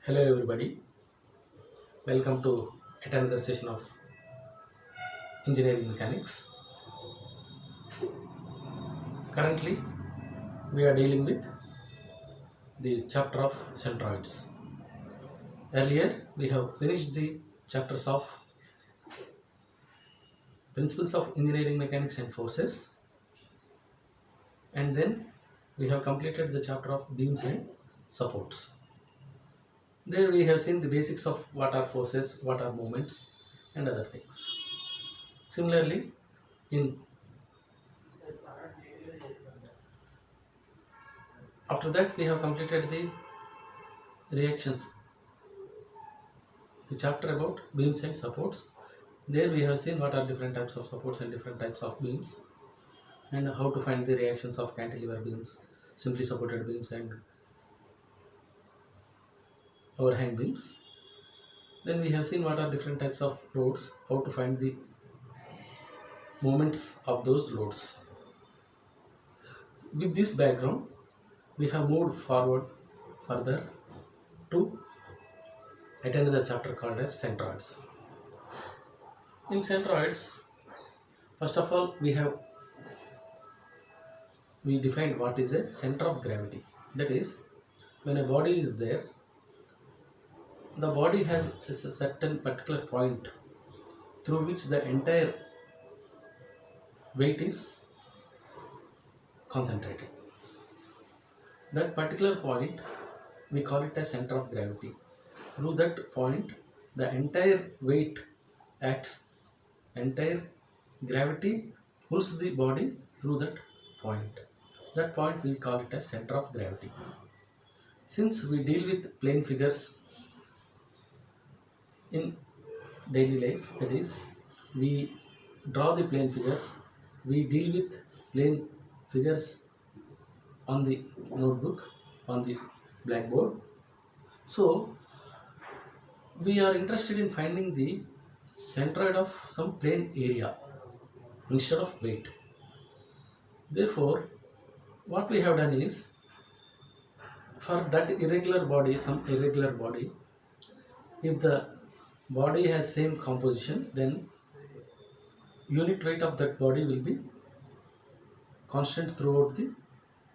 Hello everybody, welcome to yet another session of engineering mechanics. Currently, we are dealing with the chapter of centroids. Earlier, we have finished the chapters of principles of engineering mechanics and forces, and then we have completed the chapter of beams and supports. There we have seen the basics of what are forces, what are moments, and other things. Similarly, in after that we have completed the reactions, the chapter about beams and supports. There we have seen what are different types of supports and different types of beams, and how to find the reactions of cantilever beams, simply supported beams, and overhang beams. Then we have seen what are different types of loads, how to find the moments of those loads. With this background, we have moved forward further to at another chapter called as centroids. In centroids, first of all, we defined what is a center of gravity. That is, when a body is there, the body has a certain particular point through which the entire weight is concentrated. That particular point, we call it as center of gravity. Through that point, the entire weight acts, entire gravity pulls the body through that point. That point we call it as center of gravity. Since we deal with plane figures in daily life, that is, we draw the plane figures, we deal with plane figures on the notebook, on the blackboard. So we are interested in finding the centroid of some plane area instead of weight. Therefore, what we have done is, for that irregular body, some irregular body, if the body has same composition, then unit weight of that body will be constant throughout the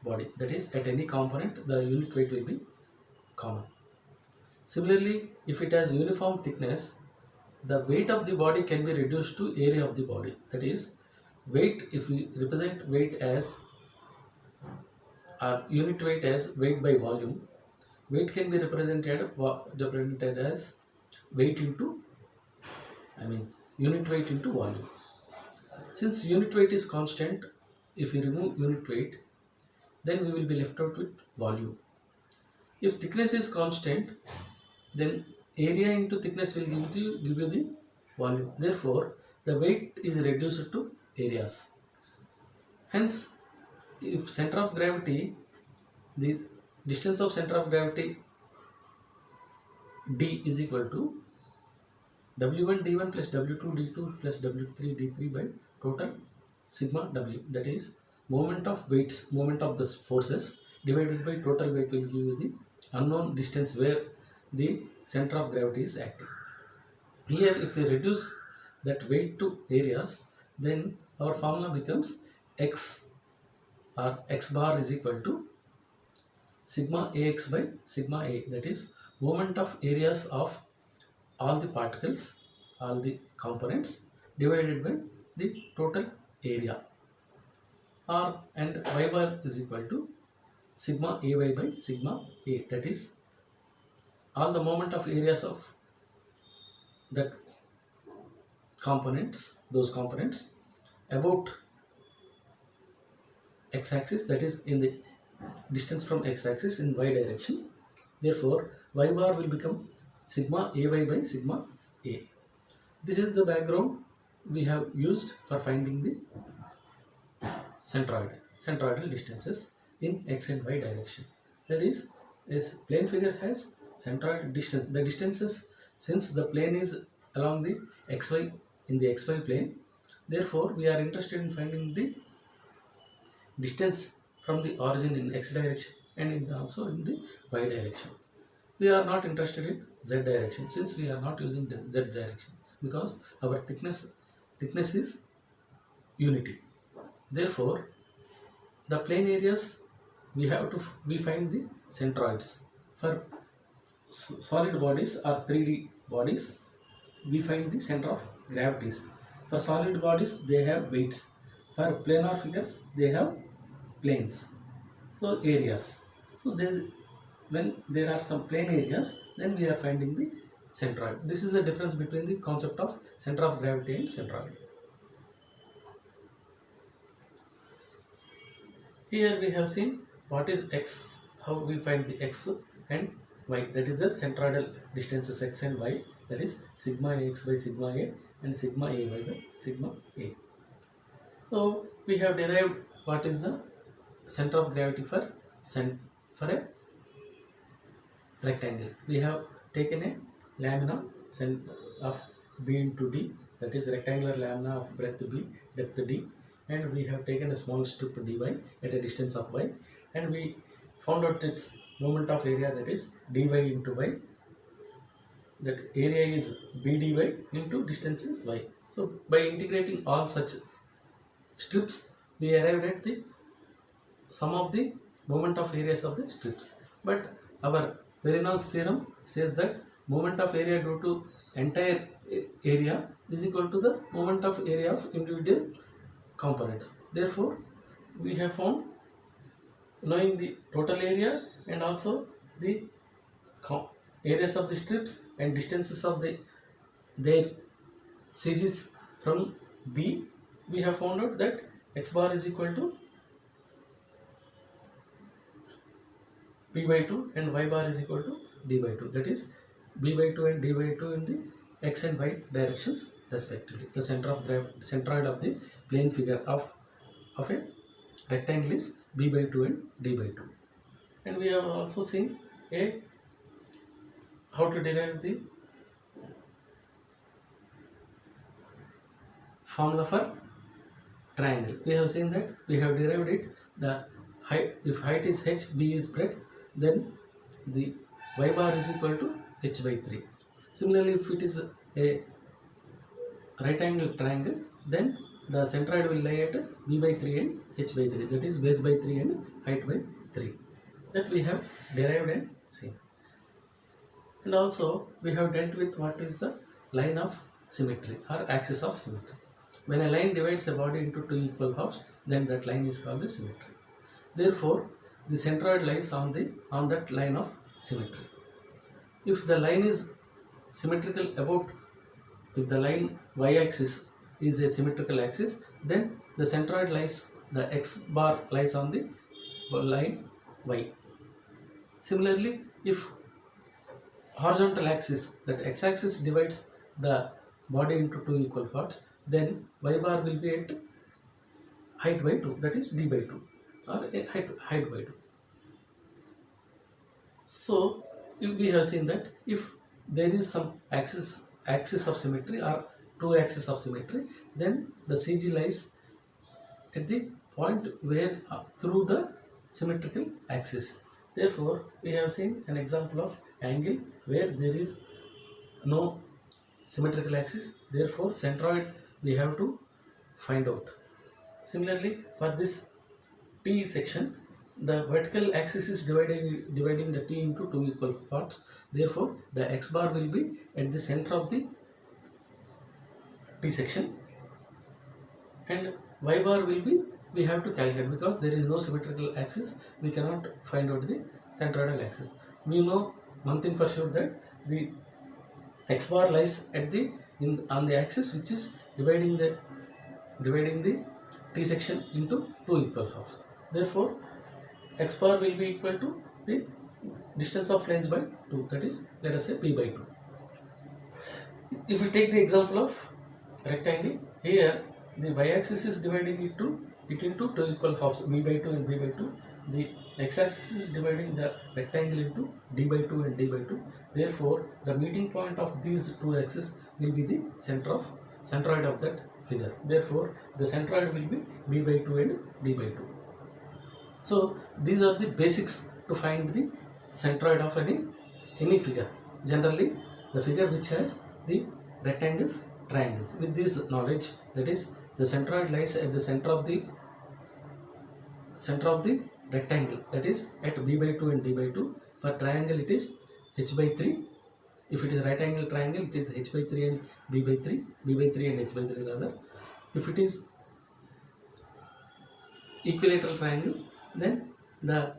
body. That is, at any component, the unit weight will be common. Similarly, if it has uniform thickness, the weight of the body can be reduced to area of the body. That is, weight, if we represent weight as or unit weight as weight by volume, weight can be represented as weight into, unit weight into volume. Since unit weight is constant, if we remove unit weight, then we will be left out with volume. If thickness is constant, then area into thickness will give you the volume. Therefore, the weight is reduced to areas. Hence, if center of gravity, the distance of center of gravity d is equal to W1 d1 plus W2 d2 plus W3 d3 by total sigma W. That is, moment of weights, moment of the forces divided by total weight will give you the unknown distance where the center of gravity is acting. Here, if we reduce that weight to areas, then our formula becomes x, or x bar is equal to sigma ax by sigma a. That is, moment of areas of all the particles, all the components divided by the total area. And y bar is equal to sigma ay by sigma a. That is, all the moment of areas of that components, those components about x-axis, that is in the distance from x-axis in y direction. Therefore, y bar will become sigma ay by sigma a. This is the background we have used for finding the centroidal distances in x and y direction. That is, this plane figure has centroid distance. The distances, since the plane is along the xy, in the xy plane, therefore we are interested in finding the distance from the origin in x direction and also in the y direction. we are not interested in z direction, since we are not using the z direction, because our thickness is unity. Therefore, the plane areas, we find the centroids. For solid bodies or 3D bodies, we find the center of gravities. For solid bodies, they have weights. For planar figures, they have planes. So areas. So when there are some plane areas, then we are finding the centroid. This is the difference between the concept of center of gravity and centroid. Here we have seen what is x, how we find the x and y, that is the centroidal distances x and y, that is sigma ax by sigma a and sigma ay by sigma a. So we have derived what is the center of gravity for a rectangle. We have taken a lamina of b into d, that is rectangular lamina of breadth b, depth d, and we have taken a small strip dy at a distance of y, and we found out its moment of area, that is dy into y, that area is b dy into distance is y. So by integrating all such strips, we arrived at the sum of the moment of areas of the strips. But our Verinon's theorem says that moment of area due to entire area is equal to the moment of area of individual components. Therefore, we have found, knowing the total area and also the areas of the strips and distances of their CGs from B, we have found out that x bar is equal to p by 2 and y bar is equal to d by 2, that is b by 2 and d by 2 in the x and y directions respectively. The centroid of the plane figure of a rectangle is b by 2 and d by 2. And we have also seen how to derive the formula for triangle. We have seen that we have derived it, the height, if height is h, b is breadth, then the y bar is equal to h by 3. Similarly, if it is a right angle triangle, then the centroid will lie at b by 3 and h by 3, that is base by 3 and height by 3. That we have derived and seen. And also we have dealt with what is the line of symmetry or axis of symmetry. When a line divides a body into two equal halves, then that line is called the symmetry. Therefore, the centroid lies on that line of symmetry. If the line is symmetrical if the line y-axis is a symmetrical axis, then the centroid lies, the x bar lies on the line y. Similarly, if horizontal axis, that x-axis divides the body into two equal parts, then y bar will be at height by 2, that is d by 2 or height by 2. So we have seen that if there is some axis of symmetry or two axes of symmetry, then the CG lies at the point where through the symmetrical axis. Therefore, we have seen an example of angle where there is no symmetrical axis. Therefore, centroid we have to find out. Similarly, for this T section, the vertical axis is dividing the T into two equal parts. Therefore, the x bar will be at the center of the T section, and y bar will be, we have to calculate, because there is no symmetrical axis, we cannot find out the centroidal axis. We know one thing for sure, that the x bar lies at on the axis which is dividing the T section into two equal halves. Therefore, x bar will be equal to the distance of flange by 2, that is, let us say p by 2. If we take the example of rectangle, here the y-axis is dividing it into two equal halves, b by 2 and b by 2. The x-axis is dividing the rectangle into d by 2 and d by 2. Therefore, the meeting point of these two axes will be the centroid of that figure. Therefore, the centroid will be b by 2 and d by 2. So these are the basics to find the centroid of any figure, generally the figure which has the rectangles, triangles. With this knowledge, that is, the centroid lies at the center of the rectangle, that is at b by 2 and d by 2. For triangle it is h by 3. If it is right angle triangle, it is h by 3 and b by 3, b by 3 and h by 3 rather. If it is equilateral triangle, then the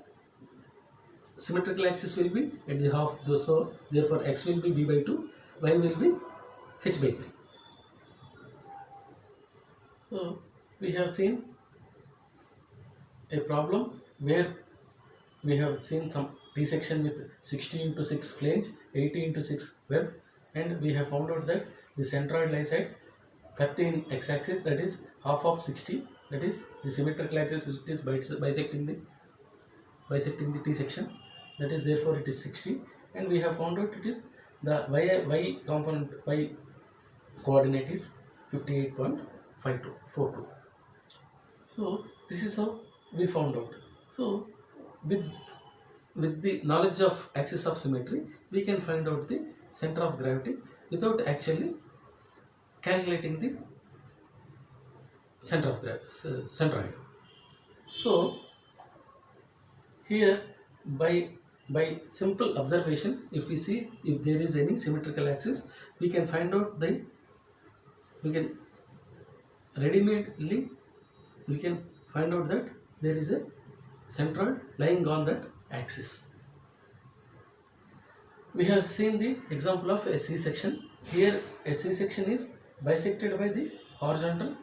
symmetrical axis will be at the half, so therefore x will be b by 2, y will be h by 3. So we have seen a problem where we have seen some T-section with 60 into 6 flange, 80 into 6 web, and we have found out that the centroid lies at 13 x-axis, that is half of 60, that is the symmetrical axis which is bisecting the T-section, that is therefore it is 60, and we have found out it is the y component, y coordinate is 58.42. So this is how we found out. So with the knowledge of axis of symmetry, we can find out the center of gravity without actually calculating the center of gravity, centroid. So here by simple observation, if we see if there is any symmetrical axis, we can find out we can find out that there is a centroid lying on that axis. We have seen the example of a C-section. Here a C-section is bisected by the horizontal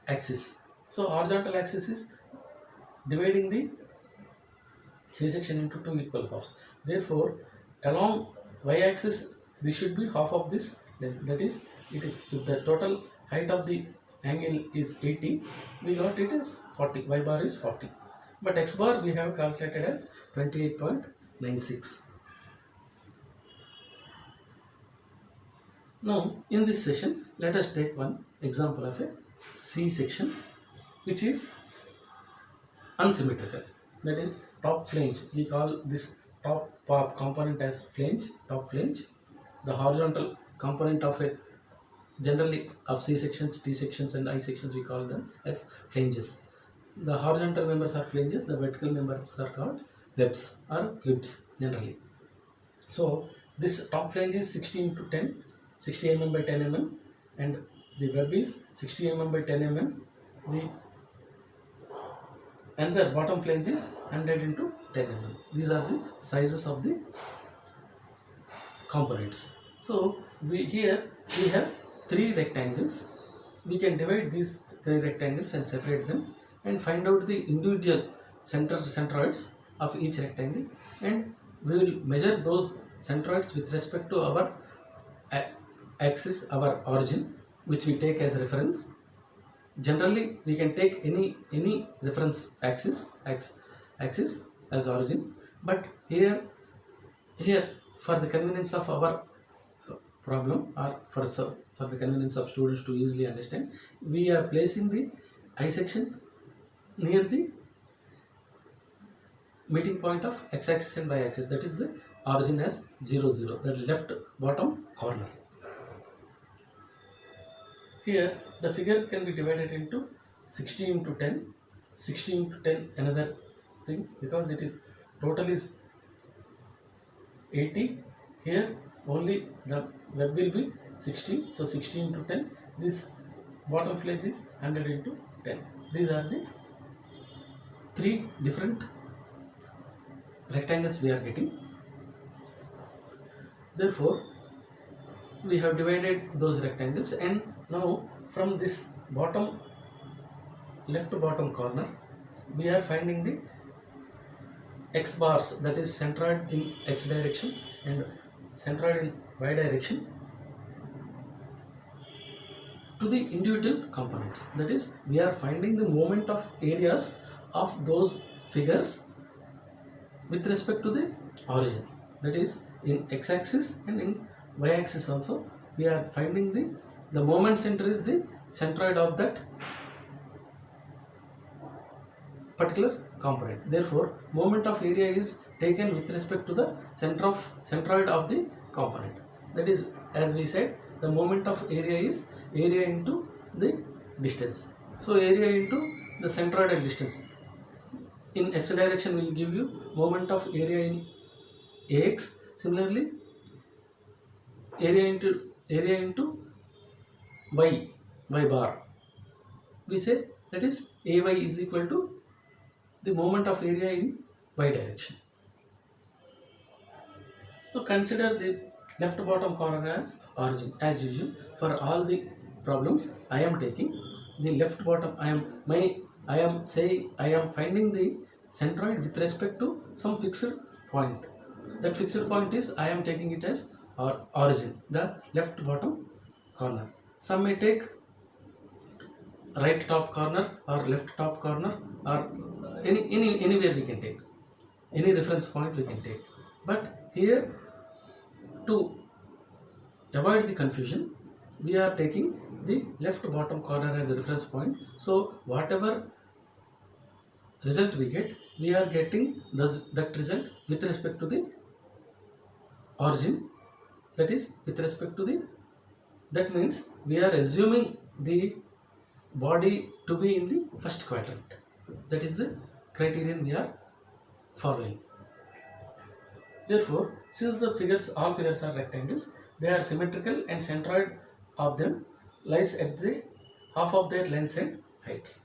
axis. So horizontal axis is dividing the C-section into two equal halves. Therefore along y-axis this should be half of this length, that is, it is, if the total height of the angle is 80, we got it as 40, y bar is 40, but x bar we have calculated as 28.96. Now in this session, let us take one example of a C-section which is unsymmetrical, that is top flange. We call this top component as flange, top flange. The horizontal component of a, generally of C-sections, T-sections and I-sections, we call them as flanges. The horizontal members are flanges, the vertical members are called webs or ribs generally. So this top flange is 60 into 10, 60 mm by 10 mm, and the web is 60 mm by 10 mm. The another bottom flange is 100 into 10 mm. These are the sizes of the components. So we have three rectangles. We can divide these three rectangles and separate them and find out the individual centroids of each rectangle, and we will measure those centroids with respect to our axis, our origin, which we take as reference. Generally we can take any reference axis as origin, but here for the convenience of our problem, or for the convenience of students to easily understand, we are placing the I section near the meeting point of x-axis and y-axis, that is the origin as 0, 0, the left bottom corner. Here the figure can be divided into 60 into 10, 60 into 10 another thing, because it is total is 80. Here only the web will be 60, so 60 into 10, this bottom flange is 100 into 10. These are the three different rectangles we are getting. Therefore we have divided those rectangles, and now from this left bottom corner we are finding the x bars, that is centroid in x direction and centroid in y direction, to the individual components. That is, we are finding the moment of areas of those figures with respect to the origin, that is in x-axis and in y-axis also. We are finding the moment center is the centroid of that particular component. Therefore, moment of area is taken with respect to the centroid of the component. That is, as we said, the moment of area is area into the distance. So area into the centroidal distance. In x direction will give you moment of area in ax. Similarly, area into y bar. We say that is ay is equal to the moment of area in y direction. So consider the left bottom corner as origin. As usual, for all the problems I am taking the left bottom. I am finding the centroid with respect to some fixed point. That fixed point is I am taking it as origin, the left bottom corner. Some may take right top corner or left top corner, or anywhere we can take, any reference point we can take. But here, to avoid the confusion, we are taking the left bottom corner as a reference point. So whatever result we get, we are getting that result with respect to the origin, that is with respect to the, that means we are assuming the body to be in the first quadrant. That is the criterion we are following. Therefore, since all figures are rectangles, they are symmetrical and centroid of them lies at the half of their lengths and heights.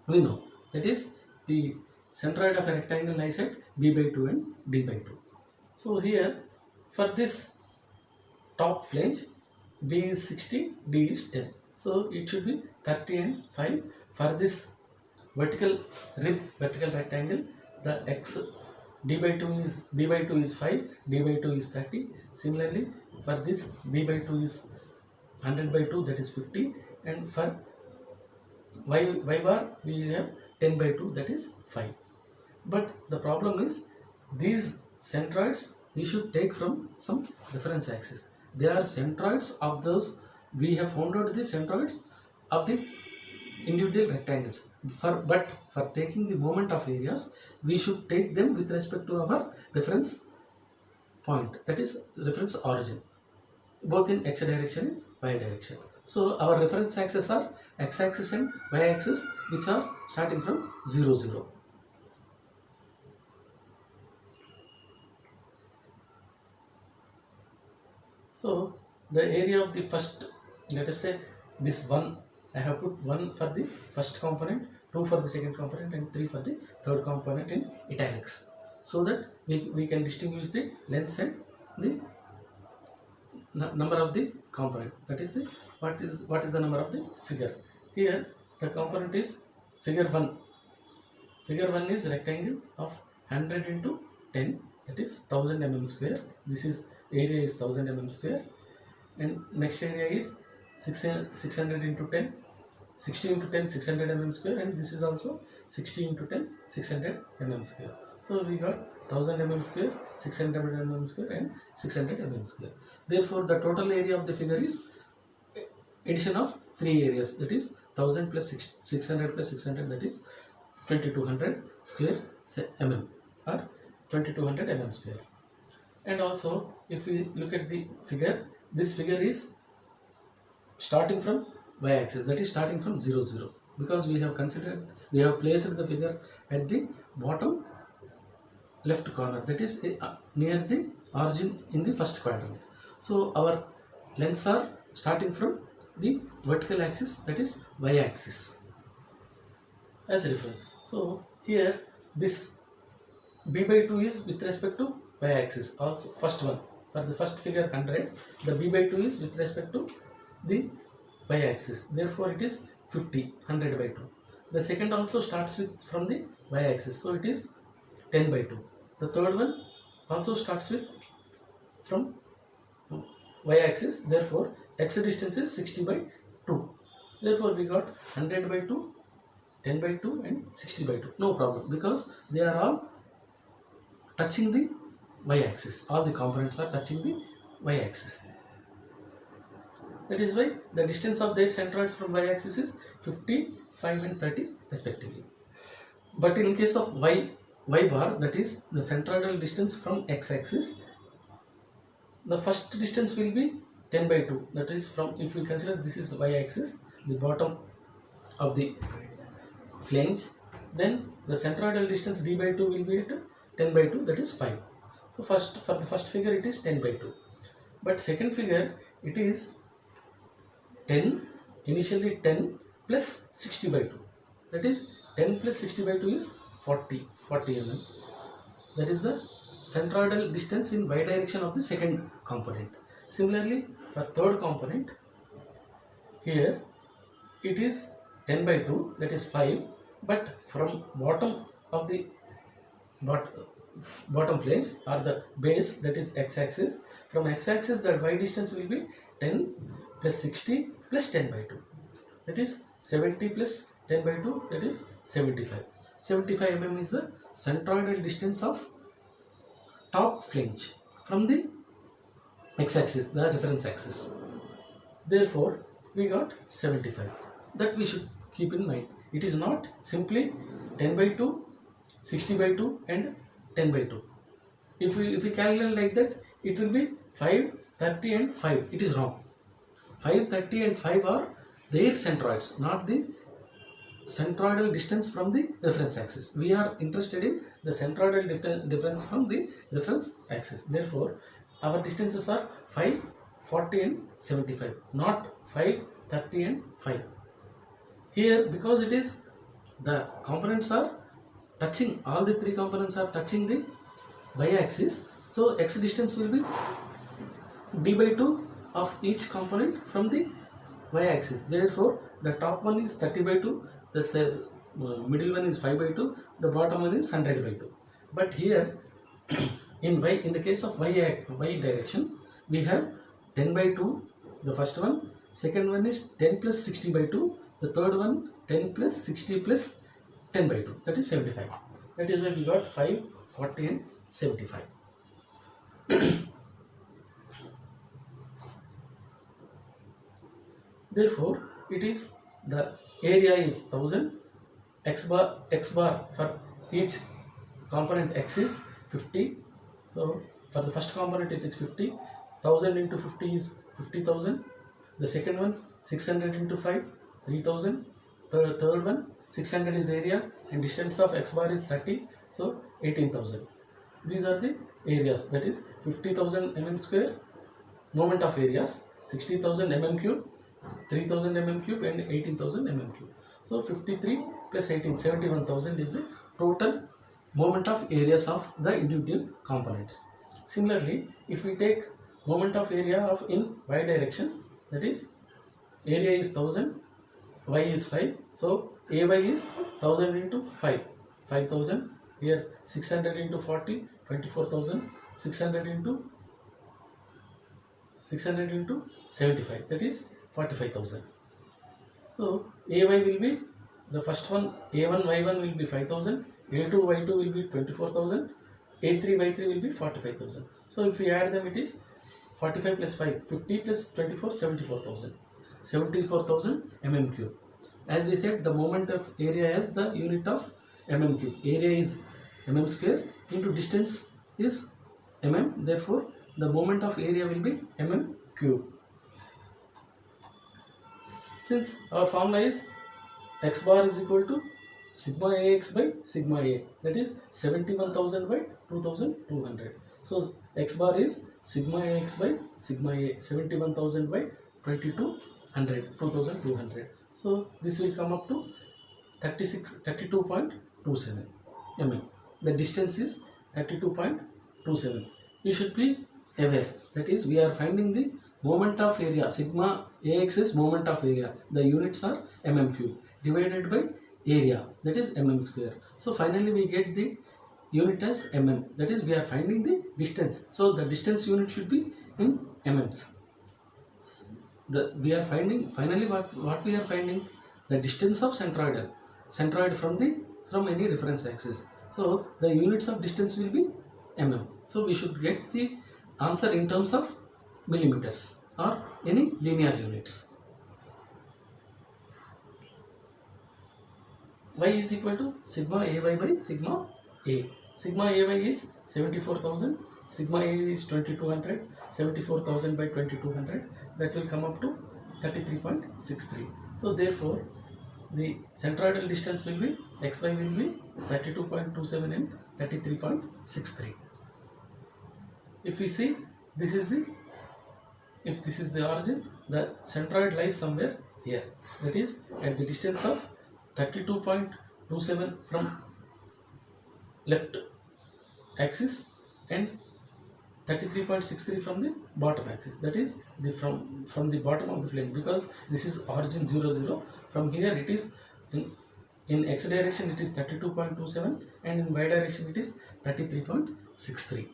We know that is the centroid of a rectangle lies at b by 2 and d by 2. So here, for this top flange, b is 60, d is 10. So it should be 30 and 5. For this vertical rectangle, the x b by 2 is 5, d by 2 is 30. Similarly, for this b by 2 is 100 by 2, that is 50, and for y bar we have 10 by 2, that is 5. But the problem is these centroids we should take from some reference axis. They are centroids of those, we have found out the centroids of the individual rectangles. But for taking the moment of areas, we should take them with respect to our reference point, that is reference origin, both in x direction and y direction. So our reference axes are x axis and y axis, which are starting from 0, 0. So the area of the first, let us say this 1, I have put 1 for the first component, 2 for the second component, and 3 for the third component in italics, so that we can distinguish the lengths and the number of the component. That is what is the number of the figure. Here the component is figure 1. Figure 1 is rectangle of 100 into 10, that is 1000 mm square. This is area is 1000 mm square, and next area is 600 into 10, 60 into 10, 600 mm square, and this is also 60 into 10, 600 mm square. So we got 1000 mm square, 600 mm square, and 600 mm square. Therefore, the total area of the figure is addition of 3 areas, that is 1000 plus 600 plus 600, that is 2200 square mm or 2200 mm square. And also, if we look at the figure, this figure is starting from y-axis, that is starting from 0, 0, because we have placed the figure at the bottom left corner, that is near the origin in the first quadrant. So our lengths are starting from the vertical axis, that is y-axis, as reference. So here this b by 2 is with respect to y-axis, also first one. For the first figure 100, the b by 2 is with respect to the y-axis, therefore it is 50, 100 by 2. The second also starts with from the y-axis, so it is 10 by 2. The third one also starts with from y-axis, therefore x distance is 60 by 2. Therefore we got 100 by 2, 10 by 2 and 60 by 2. No problem, because they are all touching the y-axis. All the components are touching the y-axis. That is why the distance of their centroids from y-axis is 50, 5 and 30 respectively. But in case of y bar, that is the centroidal distance from x-axis, the first distance will be 10 by 2. That is, from, if we consider this is the y-axis, the bottom of the flange, then the centroidal distance d by 2 will be at 10 by 2, that is 5. So first, for the first figure it is 10 by 2, but second figure it is 10, initially 10 plus 60 by 2, that is 10 plus 60 by 2 is 40 mm. That is the centroidal distance in y direction of the second component. Similarly, for third component, here it is 10 by 2, that is 5, but from bottom of the bottom flange or the base, that is x-axis, from x-axis the y distance will be 10 plus 60 plus 10 by 2, that is 70 plus 10 by 2, that is 75. 75 mm is the centroidal distance of top flange from the x-axis, the reference axis. Therefore we got 75. That we should keep in mind. It is not simply 10 by 2, 60 by 2 and 10 by 2. If we calculate like that, it will be 5, 30 and 5. It is wrong. 5, 30 and 5 are their centroids, not the centroidal distance from the reference axis. We are interested in the centroidal difference from the reference axis. Therefore our distances are 5, 40 and 75, not 5, 30 and 5. Here, because it is the components are touching, all the three components are touching the y-axis, so x distance will be d by 2 of each component from the y-axis. Therefore the top one is 30 by 2, the middle one is 5 by 2, the bottom one is 100 by 2. But here in the case of y direction, we have 10 by 2, the first one, second one is 10 plus 60 by 2, the third one 10 plus 60 plus 10 by 2, that is 75. That is why we got 5, 40 and 75. Therefore it is, the area is 1000, x bar for each component x is 50. So for the first component it is 50, 1000 into 50 is 50,000. The second one 600 into 5, 3000. The third one 600 is area and distance of x bar is 30, so 18,000. These are the areas, that is 50,000 mm square moment of areas, 60,000 mm cube, 3000 mm cube and 18,000 mm cube. So 53 plus 18, 71,000 is the total moment of areas of the individual components. Similarly, if we take moment of area of in y direction, that is area is 1000, y is 5, so ay is 1000 into 5, 5000. Here 600 into 40, 24,000. 600 into 75, that is 45,000. So ay will be, the first one a1 y1 will be 5,000, a2 y2 will be 24,000, a3 y3 will be 45,000. So if we add them, it is 45 plus 5, 50 plus 24, 74,000. 74,000 mm cube. As we said, the moment of area as the unit of mm cube. Area is mm square into distance is mm. Therefore the moment of area will be mm cube. Since our formula is x bar is equal to sigma ax by sigma a, that is 71,000 by 2,200. So x bar is sigma ax by sigma a, 71,000 by 2200, 2,200. So this will come up to 32.27 mm. The distance is 32.27. You should be aware, that is we are finding the moment of area. Sigma ax is moment of area. The units are mm cube divided by area, that is mm square. So finally we get the unit as mm, that is we are finding the distance. So the distance unit should be in mms. We are finding, finally what we are finding, the distance of centroid from any reference axis. So the units of distance will be mm. So we should get the answer in terms of millimeters or any linear units. y is equal to sigma ay by sigma a. Sigma ay is 74,000, sigma a is 2200, 74,000 by 2200, that will come up to 33.63. So therefore the centroidal distance will be xy will be 32.27 and 33.63. If we see this is the, if this is the origin, the centroid lies somewhere here, that is at the distance of 32.27 from left axis and 33.63 from the bottom axis, that is the from the bottom of the plane, because this is origin 0 0. From here it is in x direction it is 32.27 and in y direction it is 33.63.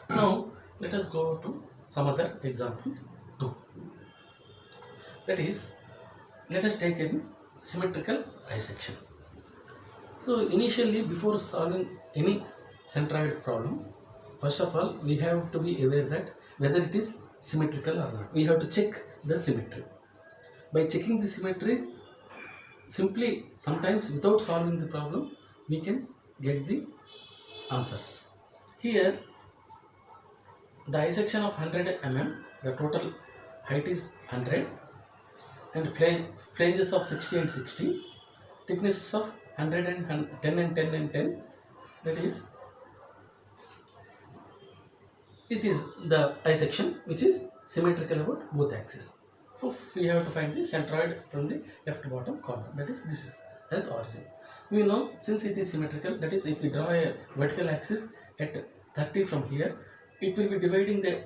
Now let us go to some other example too. That is, let us take a symmetrical bisection. So initially, before solving any centroid problem, first of all we have to be aware that whether it is symmetrical or not. We have to check the symmetry. By checking the symmetry, simply sometimes without solving the problem we can get the answers. Here the bisection of 100 mm, the total height is 100 and flanges of 60 and 60, thicknesses of 100 and 10 and 10 and 10, that is, it is the bisection which is symmetrical about both axes. So we have to find the centroid from the left bottom corner, that is, this is as origin. We know since it is symmetrical, that is, if we draw a vertical axis at 30 from here, it will be dividing the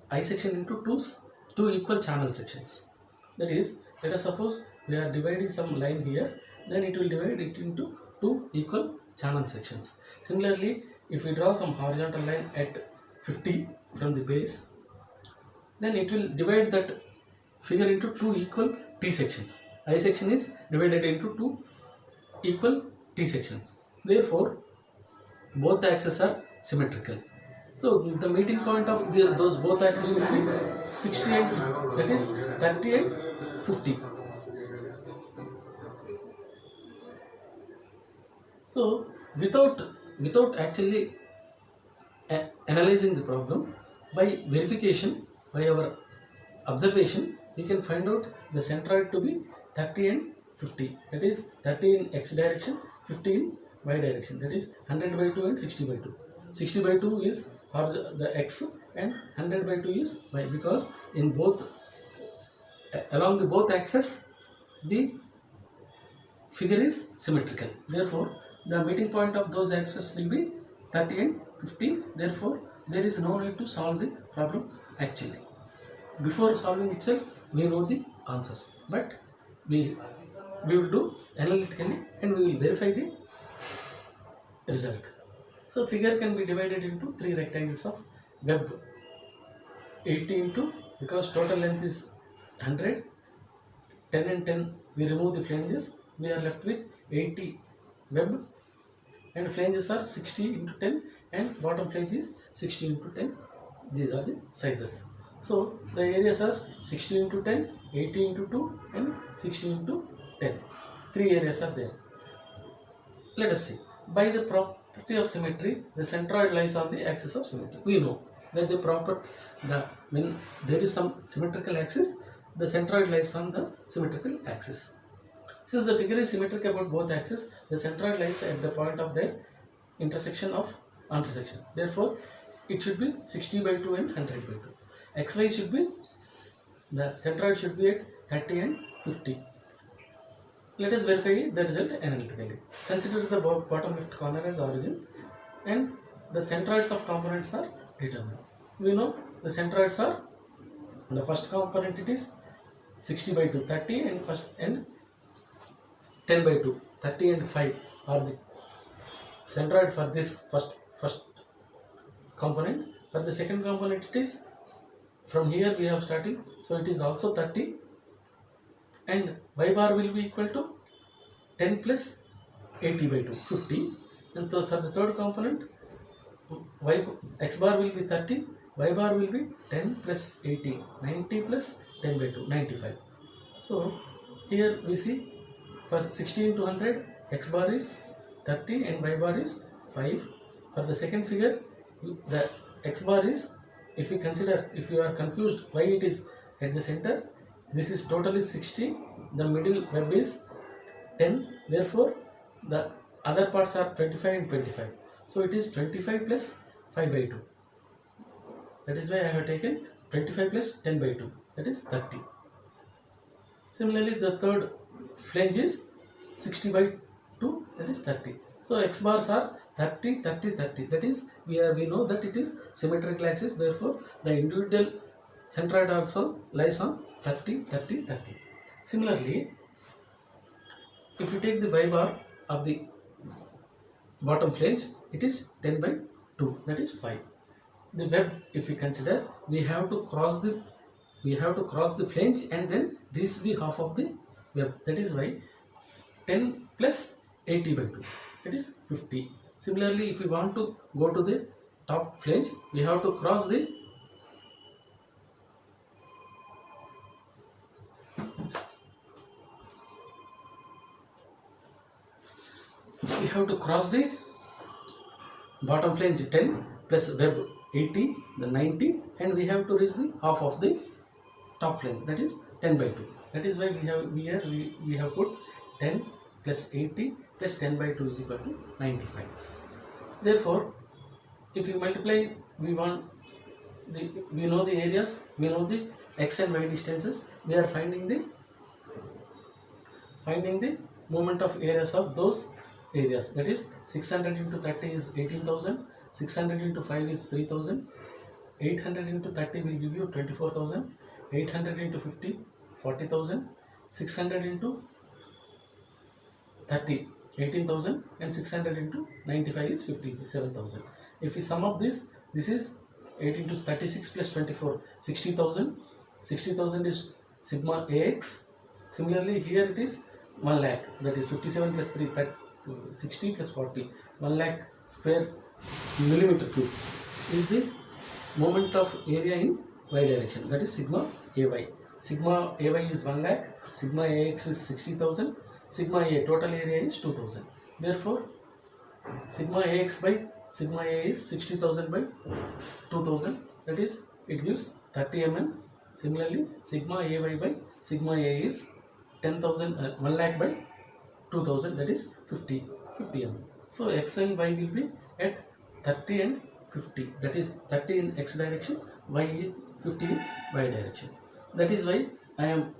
bisection into two equal channel sections. That is, let us suppose we are dividing some line here, then it will divide it into two equal channel sections. Similarly, if we draw some horizontal line at 50 from the base, then it will divide that figure into two equal T sections. I section is divided into two equal T sections. Therefore, both the axes are symmetrical. So the meeting point of those both axes will be 60 and 50, that is 30 and 50. So without actually analyzing the problem, by verification, by our observation, we can find out the centroid to be 30 and 50, that is 30 in x direction, 50 in y direction, that is 100 by 2 and 60 by 2. 60 by 2 is the x and 100 by 2 is y, because in both along the both axes the figure is symmetrical. Therefore the meeting point of those axes will be 30 and 50. Therefore there is no need to solve the problem actually. Before solving itself we know the answers, but we will do analytically and we will verify the result. So figure can be divided into three rectangles of web 80 into, because total length is 100, 10 and 10 we remove the flanges, we are left with 80 web, and flanges are 60 into 10 and bottom flange is 60 into 10. These are the sizes. So the areas are 60 into 10, 80 into 2 and 60 into 10. Three areas are there. Let us see. By the property of symmetry, the centroid lies on the axis of symmetry. We know that when there is some symmetrical axis, the centroid lies on the symmetrical axis. Since the figure is symmetric about both axes, the centroid lies at the point of their intersection. Therefore, it should be 60 by 2 and 100 by 2. XY should be, the centroid should be at 30 and 50. Let us verify the result analytically. Consider the bottom left corner as origin and the centroids of components are determined. We know the centroids are, the first component it is 60 by 2, 30, and 10 by 2, 30 and 5 are the centroid for this first component. For the second component, it is from here we have starting, so it is also 30, and y bar will be equal to 10 plus 80 by 2, 50. And so for the third component, x bar will be 30, y bar will be 10 plus 80, 90 plus 10 by 2, 95. So here we see for 60 into 100, x bar is 30 and y bar is 5. For the second figure, the x bar is, if you consider, if you are confused why it is at the center, this is totally 60, the middle web is 10, therefore the other parts are 25 and 25. So it is 25 plus 5 by 2. That is why I have taken 25 plus 10 by 2, that is 30. Similarly, the third flange is 60 by 2, that is 30. So x bars are 30, 30, 30. That is, we know that it is symmetrical axis. Therefore, the individual centroid also lies on 30, 30, 30. Similarly, if you take the y bar of the bottom flange, it is 10 by 2, that is 5. The web, if you consider, we have to cross the flange and then reach the half of the web. That is why 10 plus 80 by 2, that is 50. Similarly, if we want to go to the top flange, we have to cross the bottom flange 10 plus web 80, the 90, and we have to reach the half of the top flange, that is 10 by 2. That is why we have put 10 plus 80 plus 10 by 2 is equal to 95. Therefore, if you multiply, we know the areas, we know the x and y distances. We are finding the moment of areas of those areas. That is, 600 into 30 is 18,000, 600 into 5 is 3,000, 800 into 30 will give you 24,000, 800 into 50 40,000, 600 into 30 18,000, and 600 into 95 is 57,000. If we sum up this is 8 into 36 plus 24, 60,000. 60,000 is sigma AX. Similarly, here it is 1 lakh, that is 57 plus 3, 60 plus 40, 1 lakh square millimeter cube is the moment of area in y direction, that is sigma AY. Sigma AY is 1 lakh, sigma AX is 60,000, sigma A total area is 2,000. Therefore, sigma AX by sigma A is 60,000 by 2,000, that is, it gives 30 mm. Similarly, sigma AY by sigma A is 10,000, 1 lakh by 2,000, that is 50 mm. So x and y will be at 30 and 50, that is 30 in x direction, y is 50 in y direction. That is why I am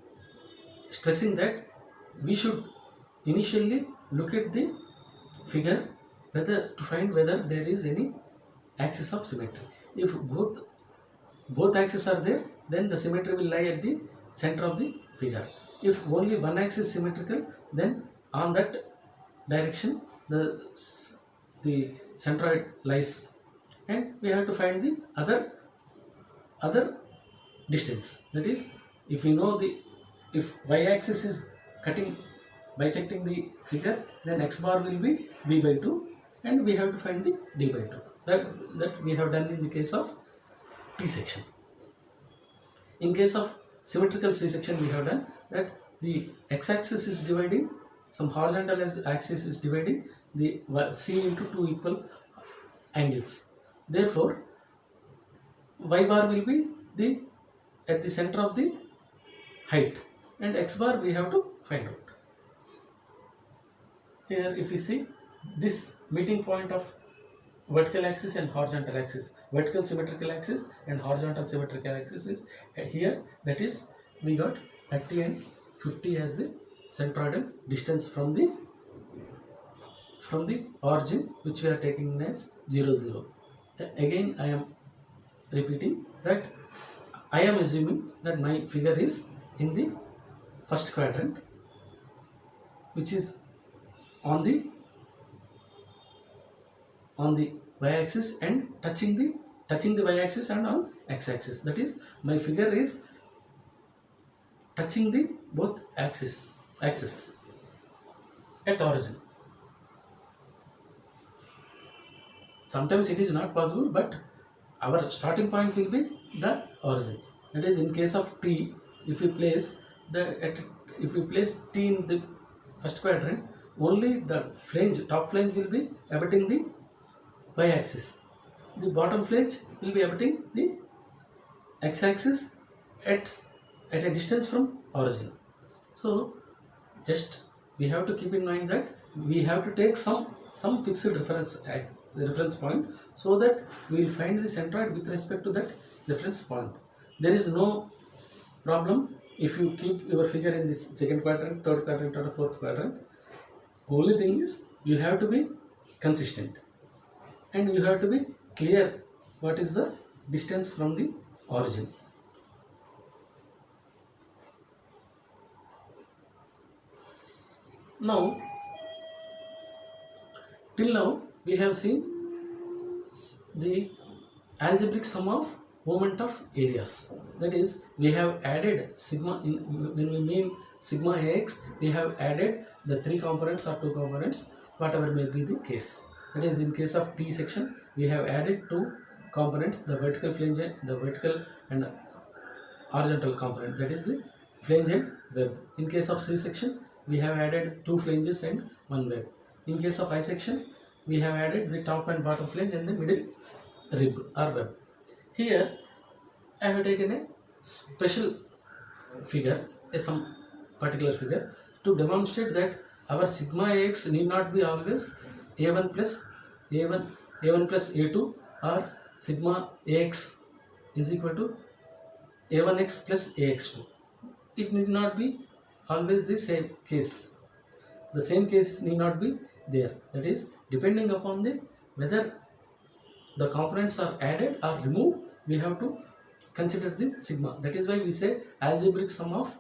stressing that we should initially look at the figure to find whether there is any axis of symmetry. If both axes are there, then the symmetry will lie at the center of the figure. If only one axis is symmetrical, then on that direction the centroid lies, and we have to find the other distance. That is, if we know if y axis is bisecting the figure, then x bar will be b by 2, and we have to find the d by 2. That we have done in the case of T section. In case of symmetrical C section, we have done that the x axis is dividing, some horizontal axis is dividing the C into two equal angles. Therefore, y bar will be at the center of the height, and x bar we have to find out. Here, if you see this meeting point of vertical axis and horizontal axis, vertical symmetrical axis and horizontal symmetrical axis is here. That is, we got 30 and 50 as the centroidal distance from the origin, which we are taking as 0, 0. Again, I am repeating that I am assuming that my figure is in the first quadrant, which is on the y-axis and touching the y-axis and on x-axis. That is, my figure is touching the both axis at origin. Sometimes it is not possible, but our starting point will be the origin. That is, in case of T, if we place T in the first quadrant, only the top flange will be abutting the y-axis. The bottom flange will be abutting the x-axis at a distance from origin. So just we have to keep in mind that we have to take some fixed reference point, so that we will find the centroid with respect to that reference point. There is no problem if you keep your figure in the second quadrant, third quadrant, or fourth quadrant. Only thing is you have to be consistent and you have to be clear what is the distance from the origin. Now, till now we have seen the algebraic sum of moment of areas. That is, we have added sigma when we mean sigma ax, we have added the 3 components or 2 components, whatever may be the case. That is, in case of T section, we have added 2 components, the vertical flange, the vertical and horizontal component, that is the flange and web. In case of C section, we have added 2 flanges and 1 web. In case of I section, we have added the top and bottom flange and the middle rib or web. Here I have taken a special figure, some particular figure, to demonstrate that our sigma ax need not be always a1 plus a2, or sigma ax is equal to a1x plus ax2. It need not be always the same case. The same case need not be there. That is, depending upon the whether the components are added or removed, we have to consider the sigma. That is why we say algebraic sum of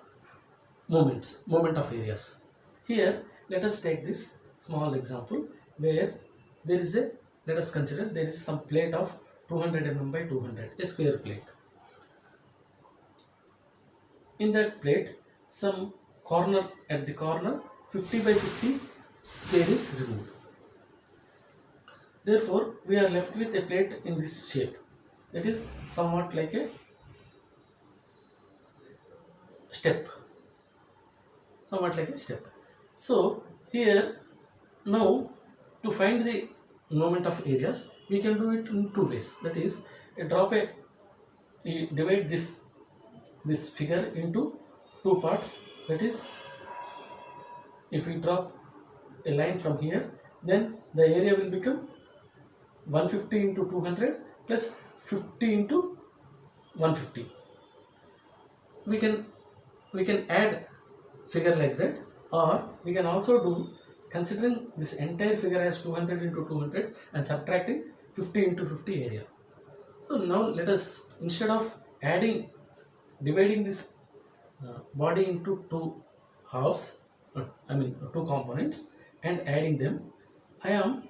moment of areas. Here let us take this small example where there is let us consider there is some plate of 200 mm by 200, a square plate. In that plate, some corner, at the corner 50 by 50 square is removed. Therefore, we are left with a plate in this shape. That is somewhat like a step. So here, now to find the moment of areas, we can do it in 2 ways. That is, divide this figure into 2 parts. That is, if we drop a line from here, then the area will become 150 into 200 plus 50 into 150. We can add figure like that, or we can also do, considering this entire figure as 200 into 200 and subtracting 50 into 50 area. So now let us, instead of dividing this body into 2 halves, 2 components, and adding them, I am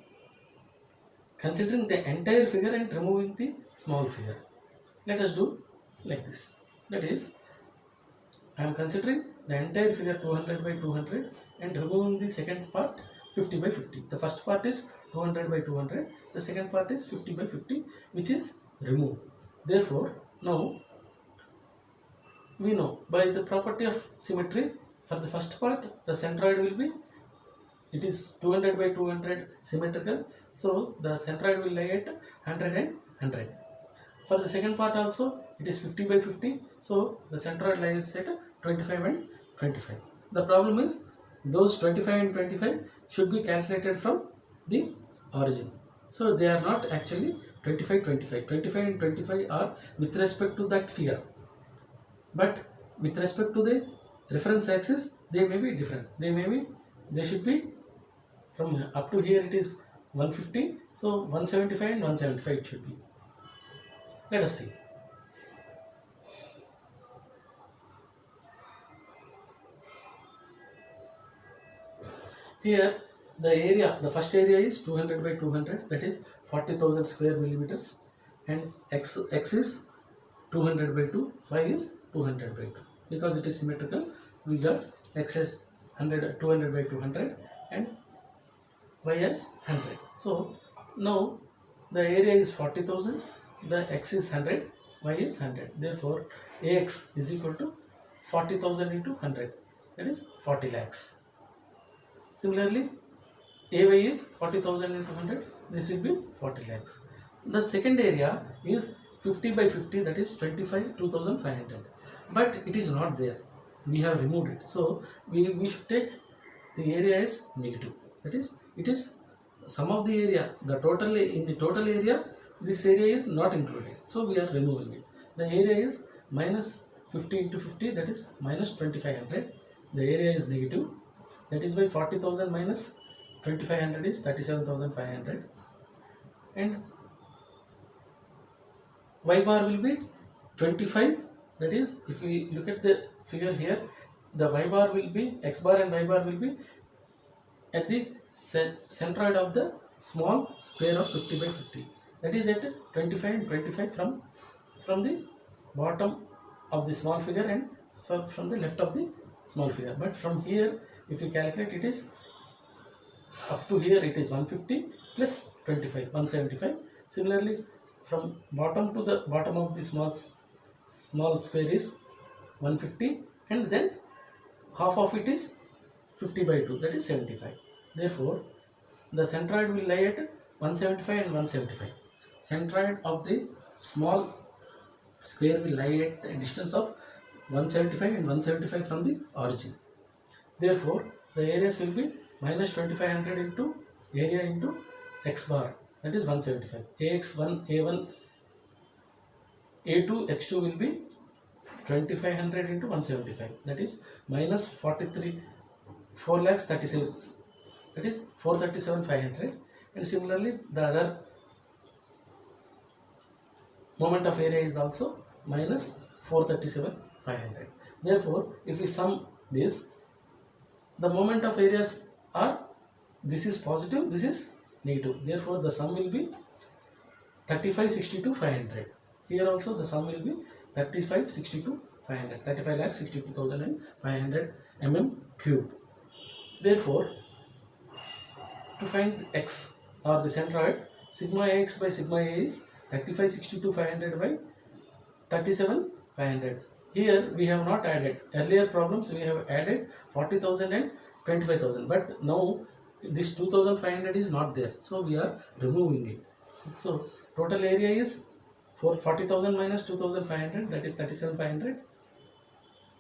considering the entire figure and removing the small figure. Let us do like this. That is, I am considering the entire figure 200 by 200 and removing the second part 50 by 50. The first part is 200 by 200, the second part is 50 by 50, which is removed. Therefore, now we know by the property of symmetry, for the first part the centroid will be, it is 200 by 200 symmetrical, so the centroid will lie at 100 and 100. For the second part also, it is 50 by 50, so the centroid lies at 25 and 25. The problem is, those 25 and 25 should be calculated from the origin. So they are not actually 25, 25. 25 and 25 are with respect to that figure. But with respect to the reference axis, they may be different. They should be from up to here it is 150, so 175 and 175 it should be. Let us see. Here the area, the first area is 200 by 200, that is 40,000 square millimeters, and x is 200 by 2, y is 200 by 2. Because it is symmetrical, we got x as 200 by 200 and y as 100. So now the area is 40,000, the x is 100, y is 100. Therefore ax is equal to 40,000 into 100, that is 40 lakhs. Similarly, AY is 40,000 into 100, this will be 40 lakhs. The second area is 50 by 50, that is 2,500. But it is not there, we have removed it. So we should take the area as negative. That is, it is sum of the area, in the total area, this area is not included. So we are removing it. The area is minus 50 into 50, that is minus 2,500. The area is negative. That is why 40,000 minus 2,500 is 37,500, and y bar will be 25. That is, if we look at the figure here, the y bar will be, x bar and y bar will be at the centroid of the small square of 50 by 50. That is at 25 and 25 from the bottom of the small figure and from the left of the small figure. But from here, if you calculate, it is up to here, it is 150 plus 25, 175. Similarly, from bottom to the bottom of the small square is 150, and then half of it is 50 by 2, that is 75. Therefore the centroid will lie at 175 and 175. Centroid of the small square will lie at a distance of 175 and 175 from the origin. Therefore the areas will be minus 2,500 into area into x bar, that is 175. ax1, a1, a2, x2 will be 2,500 into 175, that is minus 4 lakhs 36, that is 437,500. And similarly the other moment of area is also minus 437,500. Therefore if we sum this, the moment of areas are, this is positive, this is negative. Therefore the sum will be 35,62,500. Here also the sum will be 35,62,500, 35,62,500 cube. Therefore to find x or the centroid, sigma x by sigma a is 35,62,500 by 37,500. Here we have not added. Earlier problems we have added 40,000 and 25,000, but now this 2,500 is not there, so we are removing it. So total area is 40,000 minus 2,500, that is 37,500.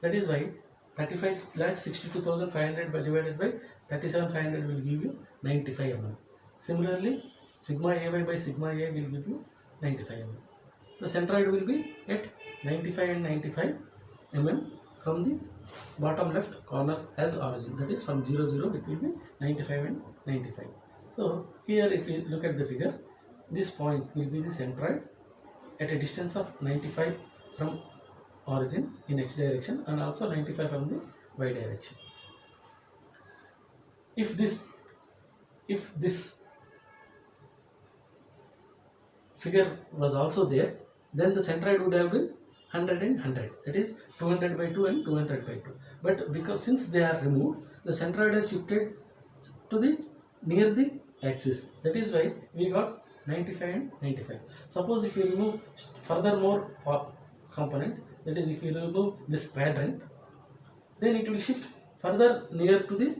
That is why 35,62,500 divided by 37,500 will give you 95 mm. Similarly, sigma ay by sigma a will give you 95 mm. The centroid will be at 95 and 95 mm from the bottom left corner as origin. That is from 0, 0, it will be 95 and 95. So here if you look at the figure, this point will be the centroid at a distance of 95 from origin in x direction and also 95 from the y direction. If this figure was also there, then the centroid would have been 100 and 100, that is 200 by 2 and 200 by 2. But because since they are removed, the centroid has shifted to the near the axis. That is why we got 95 and 95. Suppose if you remove furthermore component, that is if you remove this quadrant, then it will shift further near to the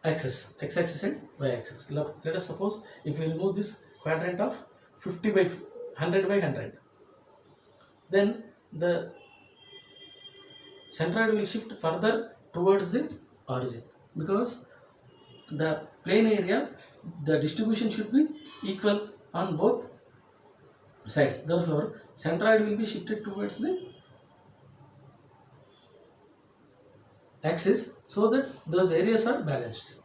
axis, x-axis and y-axis. Let us suppose if we remove this quadrant of 50 by 100 by 100, then the centroid will shift further towards the origin, because the plane area, the distribution should be equal on both sides. Therefore centroid will be shifted towards the axis so that those areas are balanced.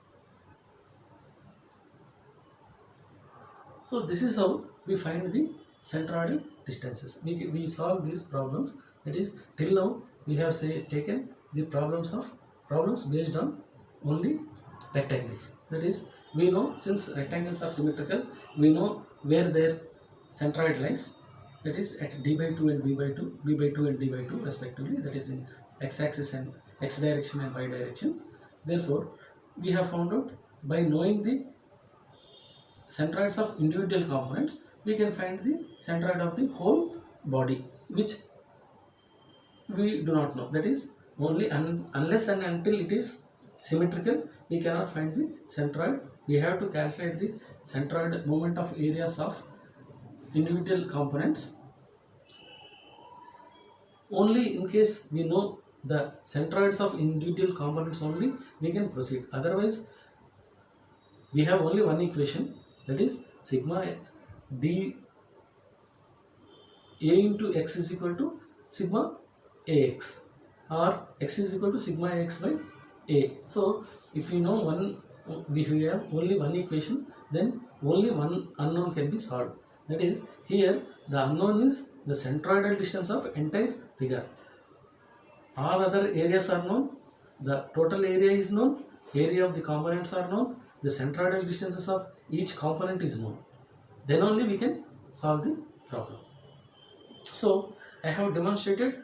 So this is how we find the centroidal distances. We solve these problems. That is, till now we have taken the problems based on only rectangles. That is, we know since rectangles are symmetrical, we know where their centroid lies. That is at d by 2 and b by 2, b by 2 and d by 2 respectively. That is in x-axis and x direction and y direction. Therefore, we have found out by knowing the centroids of individual components, we can find the centroid of the whole body, which we do not know. That is, only unless and until it is symmetrical, we cannot find the centroid. We have to calculate the centroid moment of areas of individual components. Only in case we know the centroids of individual components only, we can proceed. Otherwise, we have only one equation, that is sigma d a into x is equal to sigma ax, or x is equal to sigma x by a. So if we know we have only one equation, then only one unknown can be solved. That is, here the unknown is the centroidal distance of entire figure. All other areas are known, the total area is known, area of the components are known, the centroidal distances of each component is known. Then only we can solve the problem. So I have demonstrated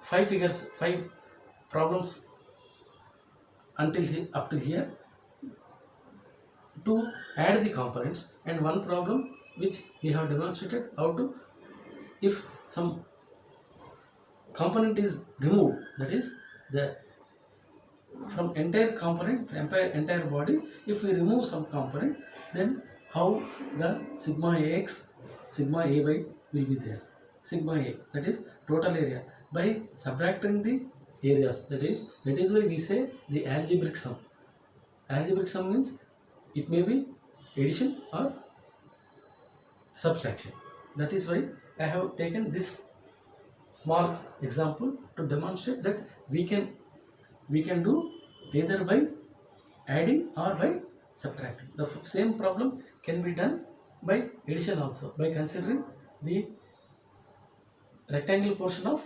5 problems up till here to add the components, and one problem which we have demonstrated how to, if some component is removed, that is the from entire component, entire body, if we remove some component, then how the sigma ax, sigma ay will be there. Sigma a, that is total area, by subtracting the areas. That is why we say the algebraic sum. Algebraic sum means it may be addition or subtraction. That is why I have taken this small example to demonstrate that we can do either by adding or by subtracting. The same problem can be done by addition also, by considering the rectangular portion of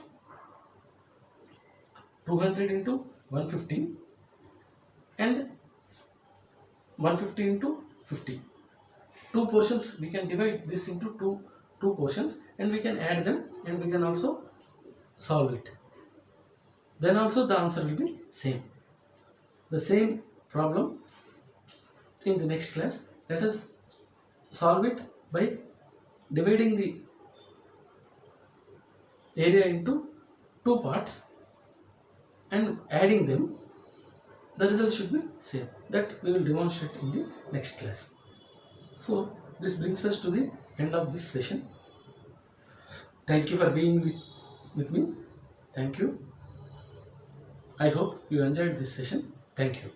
200 into 150 and 150 into 50. Two portions, we can divide this into two portions, and we can add them, and we can also solve it. Then also the answer will be same. The same problem in the next class. Let us solve it by dividing the area into two parts and adding them. The result should be same. That we will demonstrate in the next class. So this brings us to the end of this session. Thank you for being with me. Thank you. I hope you enjoyed this session. Thank you.